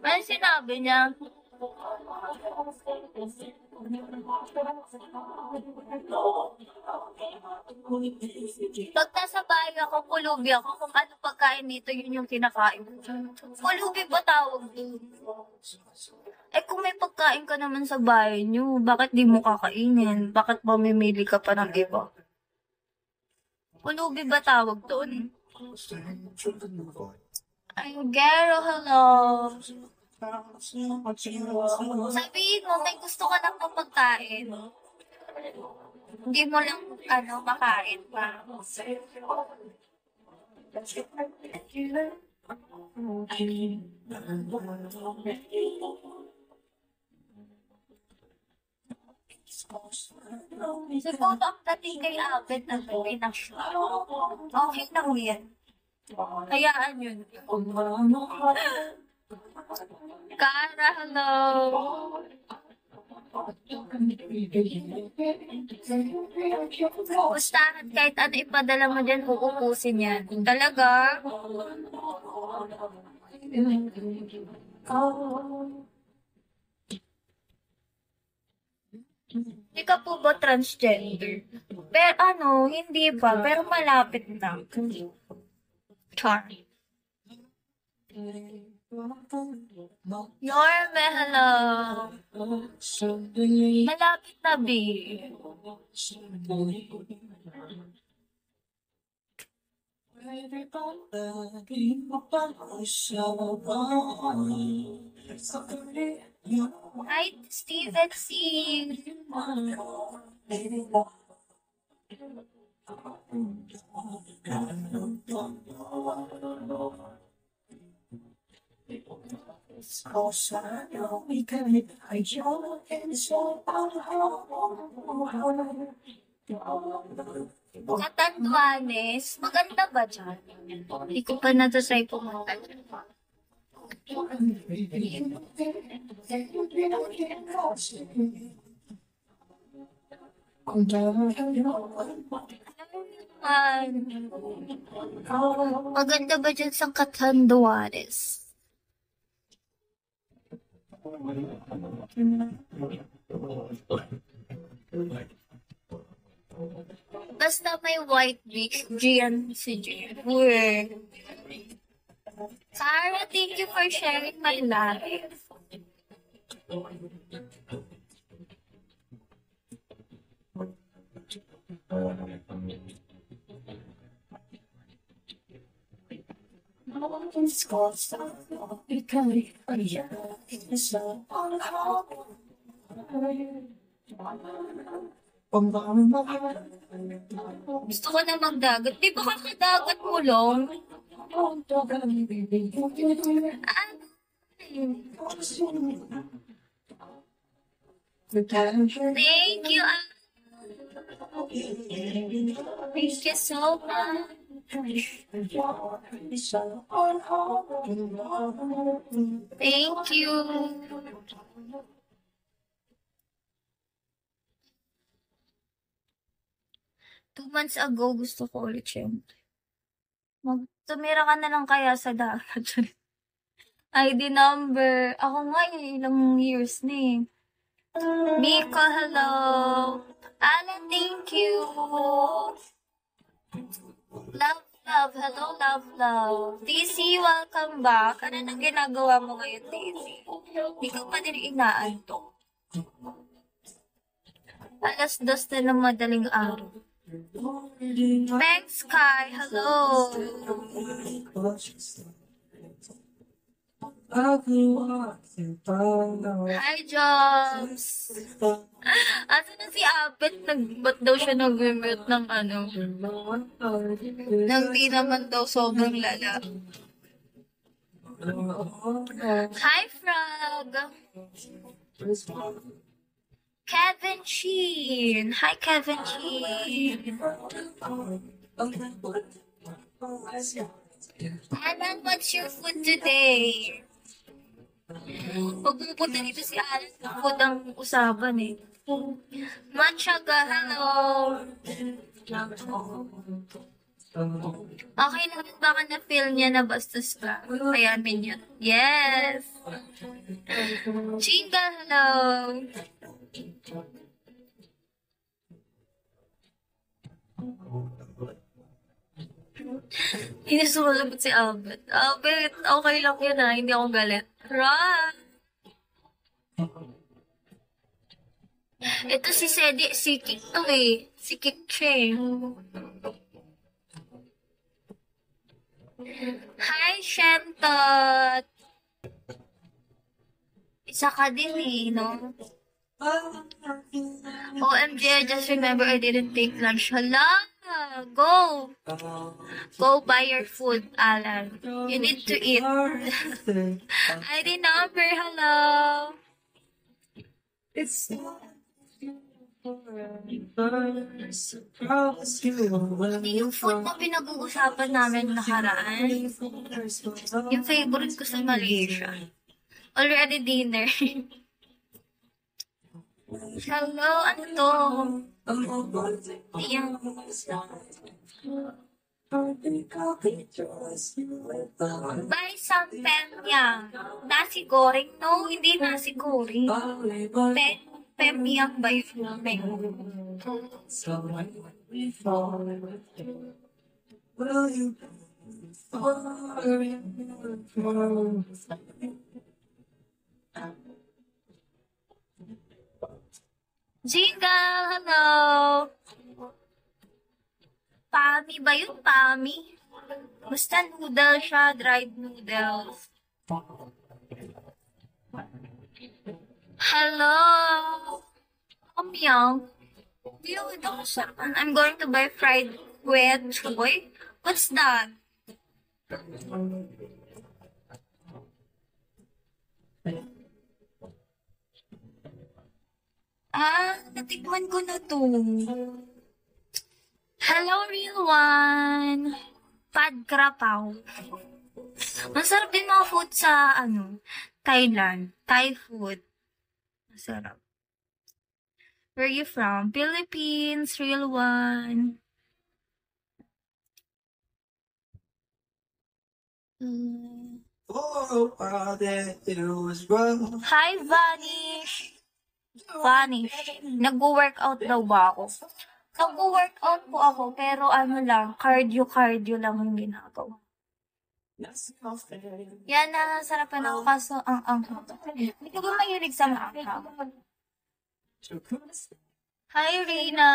Ano sinabi niya? Pag nasa bahay ako, pulubi ako. Kung ano pagkain dito, yun yung kinakain ko. Pulubi ba tawag dun? Eh kung may pagkain ka naman sa bahay niyo, bakit di mo kakainin? Bakit mamimili ka pa ng iba? Pulubi ba tawag doon? Ay, Gero, hello. Sabihin mo, may gusto ka ng pagkain. Hindi mo lang, makain pa. Siguro ang dating kay Abed na pinasya. Okay lang yan. Hayaan yun. Kara, hello. Pustahan kahit ano ipadala mo dyan, uupusin yan. Talaga? Hindi ka po ba transgender? Pero hindi pa. Pero malapit na. Char. Yorme, hello. Malapit na, B. Hi, Steven C. Catanduanes, maganda ba dyan? Hindi ko pa natatry pumunta dyan. Maganda ba dyan sa Catanduanes? Basta may white beach, Gian si Gian. Sarah, thank you for sharing my life. Gusto ko na magdagat. Di ba kakadagat mo lang? Thank you. Thank you so much. Thank you. 2 months ago, gusto ko ulit syempre. Tumira ka na lang kaya sa dagat. ID number. Ako nga, ilang years na eh. Miko, hello. Alan, thank you. Love, love. Hello, love, love. TC, welcome back. Ano nang ginagawa mo ngayon, TC? Hindi ka pa din inaantok. 2:00 na ng madaling araw. Thanks, Kai. Hello. Hi, Jobs. Asa na si Abet? Ba't daw siya nag-mute ng nang di naman daw sobrang lala. Hi, Frog. Kevin Sheen. Hi, Kevin Sheen. Alan, what's your food today? Pag pupunta dito si Alan, food ang usapan eh. Matchaga, hello. Okay lang yun, baka na-feel niya na bastos ka. Kaya minion. Yes! Chinga, hello! Hindi sumasagot si Albert. Albert, okay lang yun ha. Hindi ako galit. Ron! Ito si Sedi, si Kik to eh. Si Kik siya eh. Hi, Shentot! Isa ka din eh, no? OMG, I just remember I didn't take lunch. Hala! Go! Go buy your food, Alan. You need to eat. ID number, hello! It's Yung food na pinag-uusapan namin nakaraan, yung favorite ko sa Malaysia. Already dinner. Hello, ano to? Yan. Buy some pemyang. Nasi goreng? No, hindi nasi goreng. Pemyang ba yun? Jingle, hello! Pami ba yun? Pami? Basta noodle siya, dried noodles. Hello! Pamyang. I'm going to buy fried with choy. What's that? Natikman ko na to. Hello, real one. Pad Krapao. Masarap din mga food sa, Thailand. Thai food. Masarap. Where are you from? Philippines, real one. Hi, Vanish. Vanish. Nag-workout daw ba ako? Nag-workout po ako, pero cardio lang yung ginagawa. Yan, nasarapan ako kaso ang hindi ko ba mahilig sa maanghang? Hi, Rina.